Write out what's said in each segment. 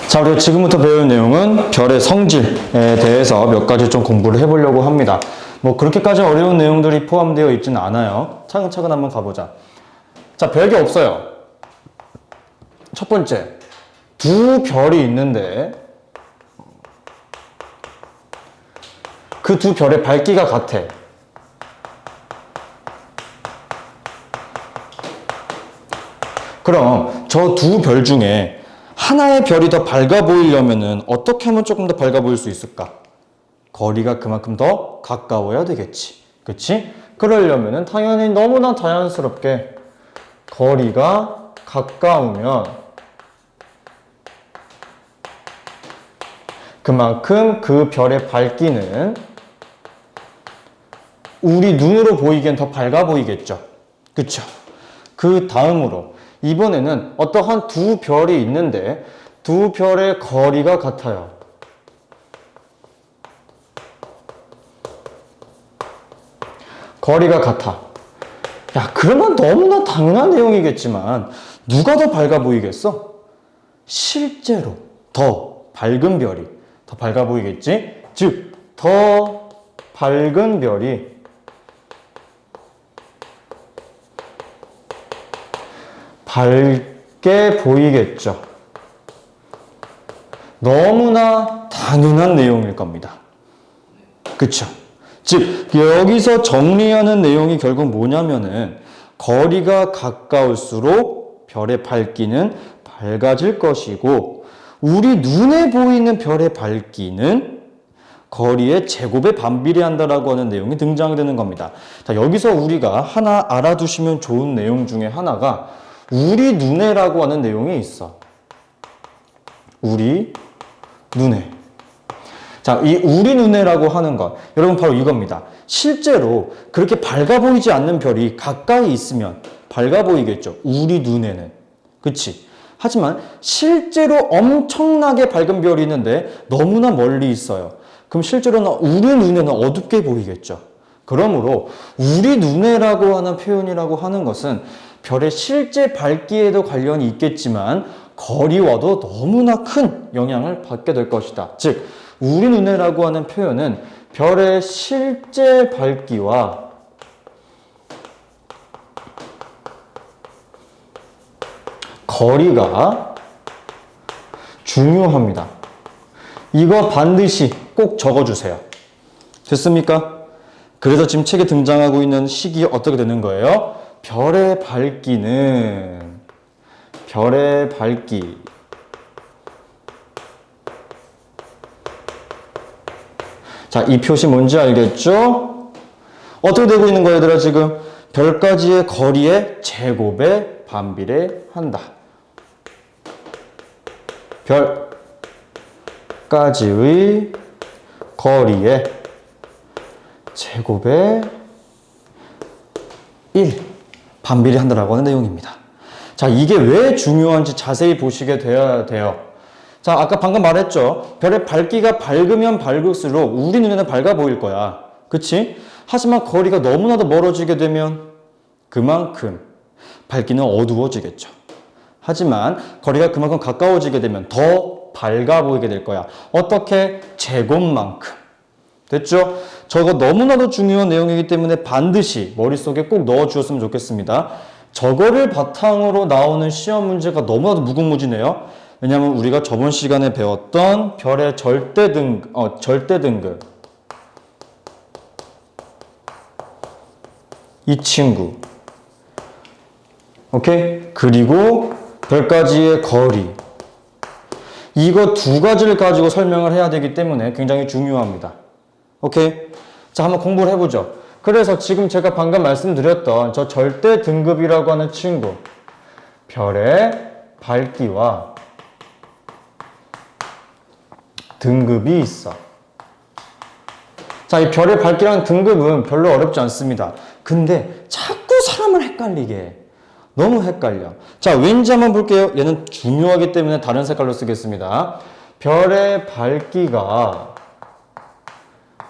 자, 우리가 지금부터 배울 내용은 별의 성질에 대해서 몇 가지 좀 공부를 해보려고 합니다. 뭐 그렇게까지 어려운 내용들이 포함되어 있지는 않아요. 차근차근 한번 가보자. 자, 별게 없어요. 첫 번째, 두 별이 있는데 그 두 별의 밝기가 같아. 그럼 저 두 별 중에 하나의 별이 더 밝아 보이려면은 어떻게 하면 조금 더 밝아 보일 수 있을까? 거리가 그만큼 더 가까워야 되겠지. 그치? 그러려면은 당연히 너무나 자연스럽게 거리가 가까우면 그만큼 그 별의 밝기는 우리 눈으로 보이기엔 더 밝아 보이겠죠. 그쵸? 그 다음으로 이번에는 어떠한 두 별이 있는데 두 별의 거리가 같아요. 거리가 같아. 야, 그러면 너무나 당연한 내용이겠지만 누가 더 밝아 보이겠어? 실제로 더 밝은 별이 더 밝아 보이겠지? 즉, 더 밝은 별이 밝게 보이겠죠. 너무나 당연한 내용일 겁니다. 그쵸? 즉, 여기서 정리하는 내용이 결국 뭐냐면은 거리가 가까울수록 별의 밝기는 밝아질 것이고 우리 눈에 보이는 별의 밝기는 거리의 제곱에 반비례한다라고 하는 내용이 등장되는 겁니다. 자, 여기서 우리가 하나 알아두시면 좋은 내용 중에 하나가 우리 눈에라고 하는 내용이 있어. 우리 눈에. 자, 이 우리 눈에라고 하는 것, 여러분 바로 이겁니다. 실제로 그렇게 밝아 보이지 않는 별이 가까이 있으면 밝아 보이겠죠. 우리 눈에는. 그치? 하지만 실제로 엄청나게 밝은 별이 있는데 너무나 멀리 있어요. 그럼 실제로는 우리 눈에는 어둡게 보이겠죠. 그러므로 우리 눈에라고 하는 표현이라고 하는 것은 별의 실제 밝기에도 관련이 있겠지만 거리와도 너무나 큰 영향을 받게 될 것이다. 즉, 우리 눈에라고 하는 표현은 별의 실제 밝기와 거리가 중요합니다. 이거 반드시 꼭 적어주세요. 됐습니까? 그래서 지금 책에 등장하고 있는 식이 어떻게 되는 거예요? 별의 밝기는 별의 밝기 자, 이 표시 뭔지 알겠죠? 어떻게 되고 있는 거예요, 얘들아? 지금 별까지의 거리의 제곱에 반비례한다. 별까지의 거리의 제곱에 1 반비례한다라고 하는 내용입니다. 자, 이게 왜 중요한지 자세히 보시게 되어야 돼요. 자, 아까 방금 말했죠. 별의 밝기가 밝으면 밝을수록 우리 눈에는 밝아 보일 거야. 그치? 하지만 거리가 너무나도 멀어지게 되면 그만큼 밝기는 어두워지겠죠. 하지만 거리가 그만큼 가까워지게 되면 더 밝아 보이게 될 거야. 어떻게? 제곱만큼. 됐죠? 저거 너무나도 중요한 내용이기 때문에 반드시 머릿속에 꼭 넣어 주었으면 좋겠습니다. 저거를 바탕으로 나오는 시험 문제가 너무나도 무궁무진해요. 왜냐하면 우리가 저번 시간에 배웠던 별의 절대 등급 이 친구, 오케이? 그리고 별까지의 거리, 이거 두 가지를 가지고 설명을 해야 되기 때문에 굉장히 중요합니다. 오케이? 자, 한번 공부를 해보죠. 그래서 지금 제가 방금 말씀드렸던 저 절대 등급이라고 하는 친구, 별의 밝기와 등급이 있어. 자, 이 별의 밝기랑 등급은 별로 어렵지 않습니다. 근데 자꾸 사람을 헷갈리게 해. 너무 헷갈려. 자, 왠지 한번 볼게요. 얘는 중요하기 때문에 다른 색깔로 쓰겠습니다. 별의 밝기가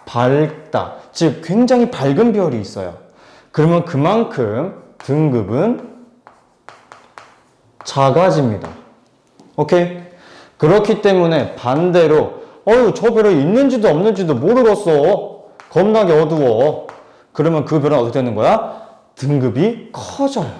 밝다. 즉, 굉장히 밝은 별이 있어요. 그러면 그만큼 등급은 작아집니다. 오케이? 그렇기 때문에 반대로 저 별에 있는지도 없는지도 모르겠어. 겁나게 어두워. 그러면 그 별은 어떻게 되는 거야? 등급이 커져요.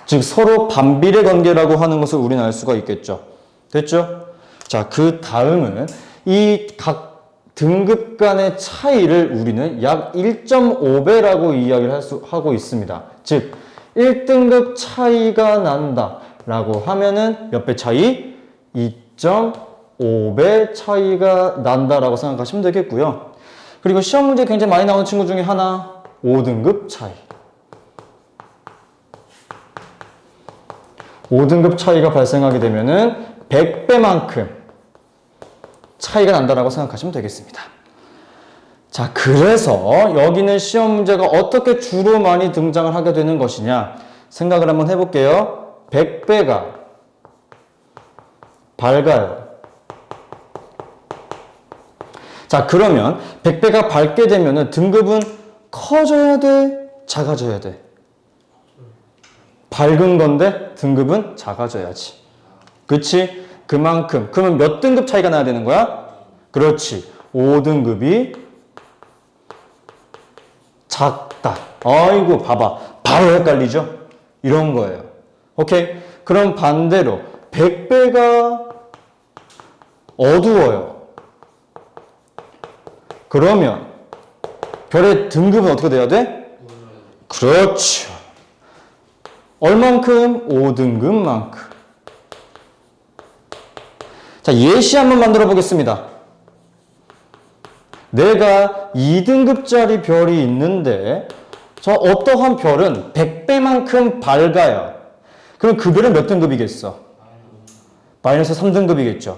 즉 서로 반비례 관계라고 하는 것을 우리는 알 수가 있겠죠. 됐죠? 자, 그 다음은 이 각 등급 간의 차이를 우리는 약 1.5배라고 이야기를 하고 있습니다. 즉 1등급 차이가 난다 라고 하면은 몇 배 차이? 2.5배 차이가 난다라고 생각하시면 되겠고요. 그리고 시험 문제 굉장히 많이 나오는 친구 중에 하나, 5등급 차이. 5등급 차이가 발생하게 되면은 100배만큼 차이가 난다라고 생각하시면 되겠습니다. 자, 그래서 여기는 시험 문제가 어떻게 주로 많이 등장을 하게 되는 것이냐 생각을 한번 해볼게요. 100배가 밝아요. 자, 그러면 100배가 밝게 되면은 등급은 커져야 돼? 작아져야 돼? 밝은 건데 등급은 작아져야지. 그치? 그만큼. 그러면 몇 등급 차이가 나야 되는 거야? 그렇지. 5등급이 작다. 아이고, 봐봐. 바로 헷갈리죠? 이런 거예요. 오케이? 그럼 반대로 100배가 어두워요. 그러면 별의 등급은 어떻게 돼야 돼? 그렇죠. 얼만큼? 5등급만큼. 자, 예시 한번 만들어 보겠습니다. 내가 2등급짜리 별이 있는데 저 어떠한 별은 100배만큼 밝아요. 그럼 그 별은 몇 등급이겠어? 마이너스 3등급이겠죠.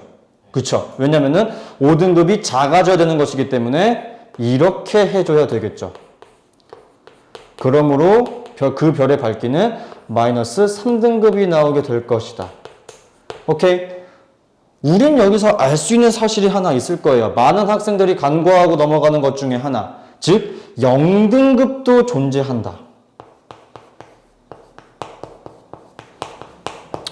그쵸? 왜냐면은 5등급이 작아져야 되는 것이기 때문에 이렇게 해줘야 되겠죠. 그러므로 그 별의 밝기는 마이너스 3등급이 나오게 될 것이다. 오케이? 우린 여기서 알 수 있는 사실이 하나 있을 거예요. 많은 학생들이 간과하고 넘어가는 것 중에 하나. 즉, 0등급도 존재한다.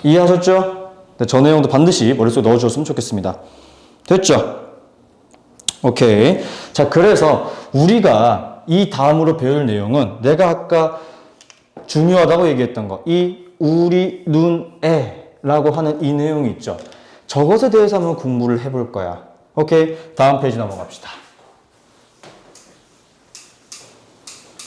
이해하셨죠? 네, 저 내용도 반드시 머릿속에 넣어주셨으면 좋겠습니다. 됐죠? 오케이. 자, 그래서 우리가 이 다음으로 배울 내용은 내가 아까 중요하다고 얘기했던 거. 이 우리 눈에 라고 하는 이 내용이 있죠. 저것에 대해서 한번 공부를 해볼 거야. 오케이? 다음 페이지 넘어갑시다.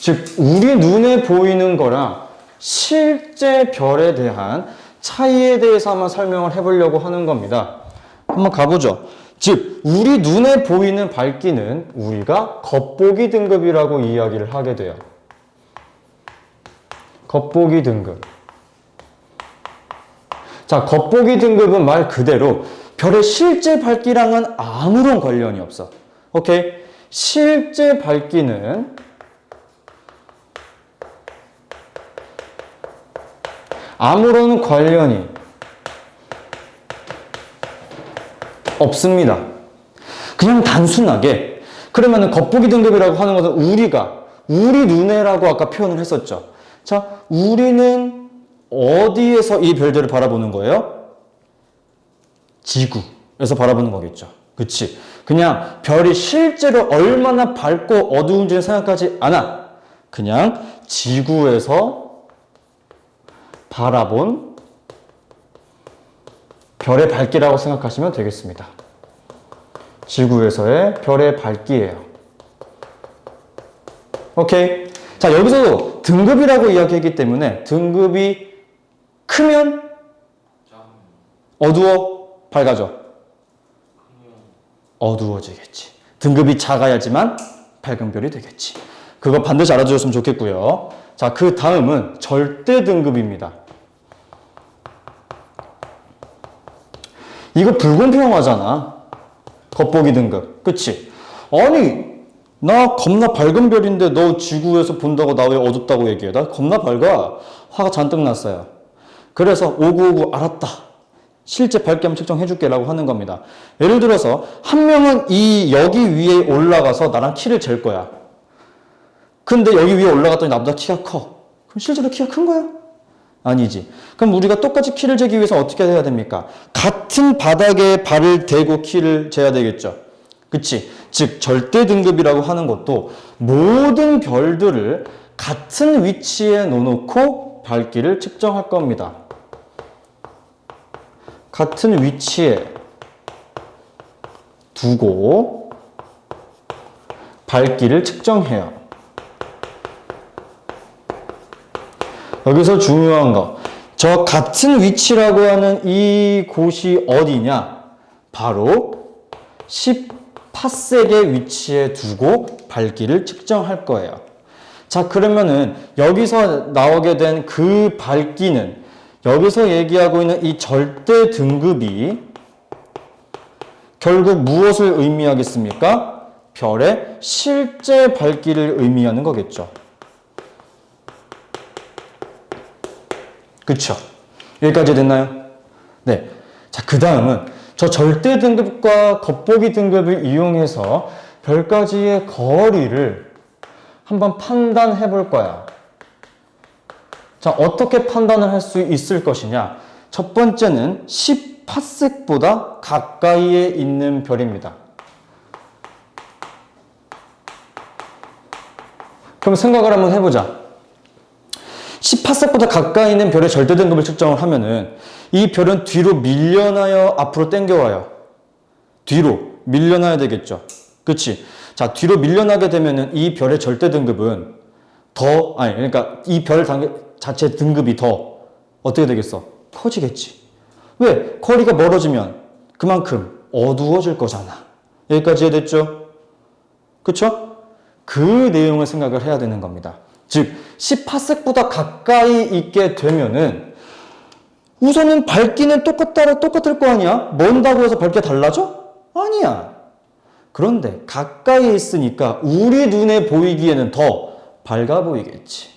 즉, 우리 눈에 보이는 거랑 실제 별에 대한 차이에 대해서 한번 설명을 해보려고 하는 겁니다. 한번 가보죠. 즉, 우리 눈에 보이는 밝기는 우리가 겉보기 등급이라고 이야기를 하게 돼요. 겉보기 등급. 자, 겉보기 등급은 말 그대로 별의 실제 밝기랑은 아무런 관련이 없어. 오케이? 실제 밝기는 아무런 관련이 없습니다. 그냥 단순하게 그러면은 겉보기 등급이라고 하는 것은 우리 눈에라고 아까 표현을 했었죠. 자, 우리는 어디에서 이 별들을 바라보는 거예요? 지구에서 바라보는 거겠죠. 그치? 그냥 별이 실제로 얼마나 밝고 어두운지는 생각하지 않아. 그냥 지구에서 바라본 별의 밝기라고 생각하시면 되겠습니다. 지구에서의 별의 밝기예요. 오케이? 자, 여기서 등급이라고 이야기했기 때문에 등급이 크면 어두워? 밝아져? 어두워지겠지. 등급이 작아야지만 밝은 별이 되겠지. 그거 반드시 알아주셨으면 좋겠고요. 자, 그 다음은 절대 등급입니다. 이거 불공평하잖아. 겉보기 등급. 그치? 아니, 나 겁나 밝은 별인데 너 지구에서 본다고 나 왜 어둡다고 얘기해? 나 겁나 밝아. 화가 잔뜩 났어요. 그래서 5959 알았다. 실제 밝기 한번 측정해줄게 라고 하는 겁니다. 예를 들어서 한 명은 여기 위에 올라가서 나랑 키를 잴 거야. 근데 여기 위에 올라갔더니 나보다 키가 커. 그럼 실제로 키가 큰 거야? 아니지. 그럼 우리가 똑같이 키를 재기 위해서 어떻게 해야 됩니까? 같은 바닥에 발을 대고 키를 재야 되겠죠. 그치? 즉 절대 등급이라고 하는 것도 모든 별들을 같은 위치에 놓고 밝기를 측정할 겁니다. 같은 위치에 두고 밝기를 측정해요. 여기서 중요한 거, 저 같은 위치라고 하는 이 곳이 어디냐? 바로 10파섹의 위치에 두고 밝기를 측정할 거예요. 자, 그러면은 여기서 나오게 된 그 밝기는 여기서 얘기하고 있는 이 절대 등급이 결국 무엇을 의미하겠습니까? 별의 실제 밝기를 의미하는 거겠죠. 그쵸? 여기까지 됐나요? 네. 자, 그 다음은 저 절대 등급과 겉보기 등급을 이용해서 별까지의 거리를 한번 판단해 볼 거야. 자, 어떻게 판단을 할 수 있을 것이냐? 첫 번째는 10파섹보다 가까이에 있는 별입니다. 그럼 생각을 한번 해보자. 10파섹보다 가까이 있는 별의 절대 등급을 측정을 하면은 이 별은 뒤로 밀려나요? 앞으로 당겨와요? 뒤로 밀려나야 되겠죠. 그치? 자, 뒤로 밀려나게 되면은 이 별의 절대 등급은 그러니까 이 별 자체 등급이 더 어떻게 되겠어? 커지겠지. 왜? 거리가 멀어지면 그만큼 어두워질 거잖아. 여기까지 이해됐죠? 그쵸? 그 내용을 생각을 해야 되는 겁니다. 즉, 10파섹보다 가까이 있게 되면은 우선은 밝기는 똑같을 거 아니야? 먼다고 해서 밝기가 달라져? 아니야. 그런데 가까이 있으니까 우리 눈에 보이기에는 더 밝아 보이겠지.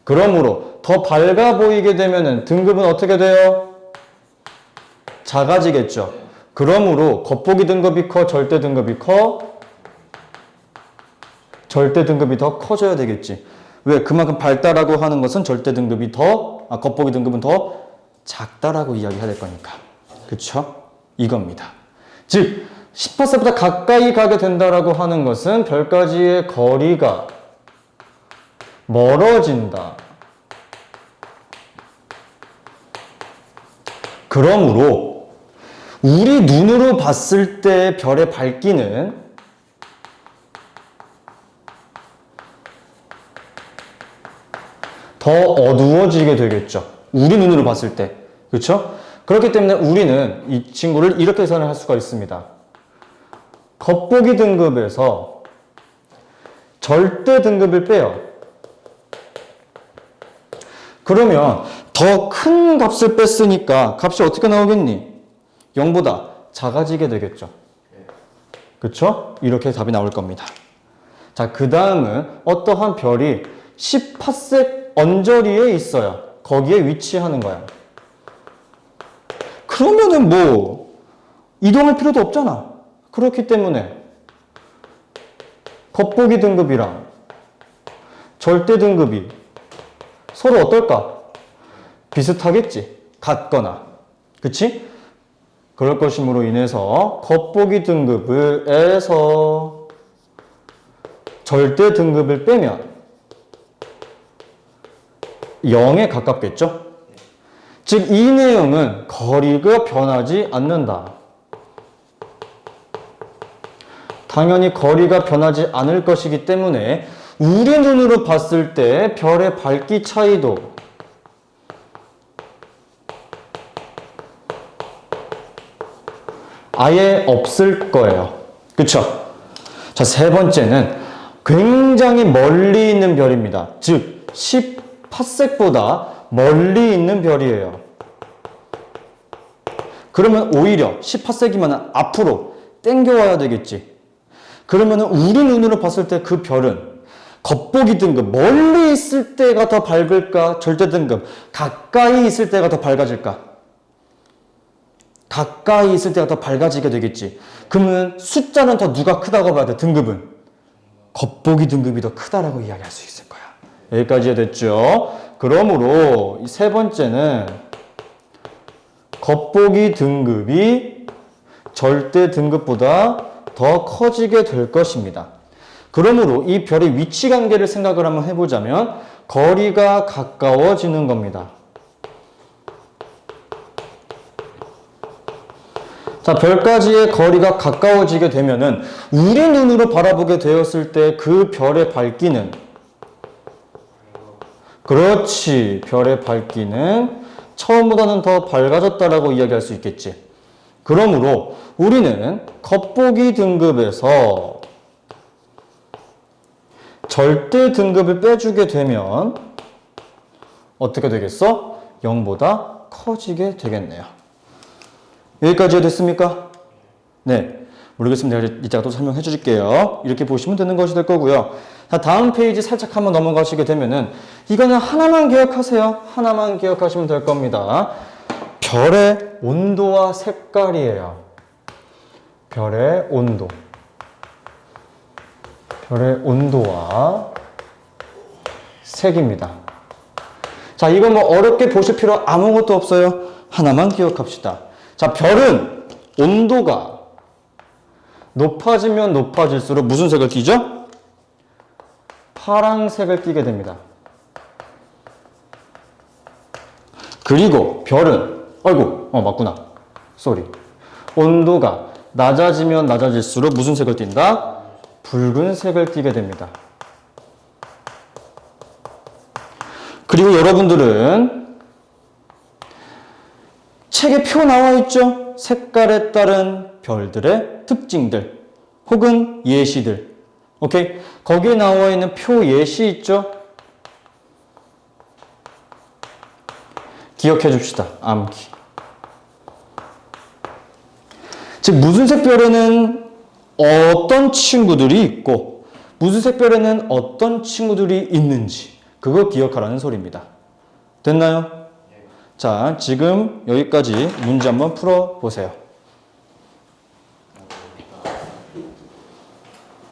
그러므로 더 밝아 보이게 되면은 등급은 어떻게 돼요? 작아지겠죠. 그러므로 겉보기 등급이 커, 절대 등급이 커? 절대 등급이 더 커져야 되겠지. 왜? 그만큼 밝다라고 하는 것은 절대 등급이 겉보기 등급은 더 작다라고 이야기해야 될 거니까. 그쵸? 이겁니다. 즉, 10파섹보다 가까이 가게 된다라고 하는 것은 별까지의 거리가 멀어진다. 그러므로 우리 눈으로 봤을 때 별의 밝기는 더 어두워지게 되겠죠. 우리 눈으로 봤을 때. 그렇죠? 그렇기 때문에 우리는 이 친구를 이렇게 계산을 할 수가 있습니다. 겉보기 등급에서 절대 등급을 빼요. 그러면 더 큰 값을 뺐으니까 값이 어떻게 나오겠니? 0보다 작아지게 되겠죠. 그쵸? 이렇게 답이 나올 겁니다. 자, 그 다음은 어떠한 별이 10파섹 언저리에 있어요. 거기에 위치하는 거야. 그러면은 뭐 이동할 필요도 없잖아. 그렇기 때문에 겉보기 등급이랑 절대 등급이 서로 어떨까? 비슷하겠지. 같거나. 그치? 그럴 것임으로 인해서 겉보기 등급에서 절대 등급을 빼면 0에 가깝겠죠? 즉, 이 내용은 거리가 변하지 않는다. 당연히 거리가 변하지 않을 것이기 때문에 우리 눈으로 봤을 때 별의 밝기 차이도 아예 없을 거예요. 그쵸? 자, 세 번째는 굉장히 멀리 있는 별입니다. 즉, 10파섹보다 멀리 있는 별이에요. 그러면 오히려 10파섹이면 앞으로 당겨와야 되겠지. 그러면 우리 눈으로 봤을 때 그 별은 겉보기 등급, 멀리 있을 때가 더 밝을까? 절대 등급, 가까이 있을 때가 더 밝아질까? 가까이 있을 때가 더 밝아지게 되겠지. 그러면 숫자는 더 누가 크다고 봐야 돼? 등급은 겉보기 등급이 더 크다라고 이야기할 수 있을 거야. 여기까지 됐죠? 그러므로 이 세 번째는 겉보기 등급이 절대 등급보다 더 커지게 될 것입니다. 그러므로 이 별의 위치 관계를 생각을 한번 해보자면 거리가 가까워지는 겁니다. 자, 별까지의 거리가 가까워지게 되면은 우리 눈으로 바라보게 되었을 때 그 별의 밝기는 그렇지. 별의 밝기는 처음보다는 더 밝아졌다라고 이야기할 수 있겠지. 그러므로 우리는 겉보기 등급에서 절대 등급을 빼주게 되면 어떻게 되겠어? 0보다 커지게 되겠네요. 여기까지가 됐습니까? 네. 모르겠으면 내가 이따가 또 설명해 줄게요. 이렇게 보시면 되는 것이 될 거고요. 자, 다음 페이지 살짝 한번 넘어가시게 되면은 이거는 하나만 기억하세요. 하나만 기억하시면 될 겁니다. 별의 온도와 색깔이에요. 별의 온도. 별의 온도와 색입니다. 자, 이거 뭐 어렵게 보실 필요 아무것도 없어요. 하나만 기억합시다. 자, 별은 온도가 높아지면 높아질수록 무슨 색을 띠죠? 파란색을 띠게 됩니다. 그리고 별은, 맞구나. 쏘리. 온도가 낮아지면 낮아질수록 무슨 색을 띈다? 붉은색을 띠게 됩니다. 그리고 여러분들은 책에 표 나와 있죠? 색깔에 따른 별들의 특징들 혹은 예시들. 오케이? 거기에 나와 있는 표 예시 있죠? 기억해 줍시다. 암기. 즉 무슨 색별에는 어떤 친구들이 있고 무슨 색별에는 어떤 친구들이 있는지 그거 기억하라는 소리입니다. 됐나요? 자, 지금 여기까지 문제 한번 풀어보세요.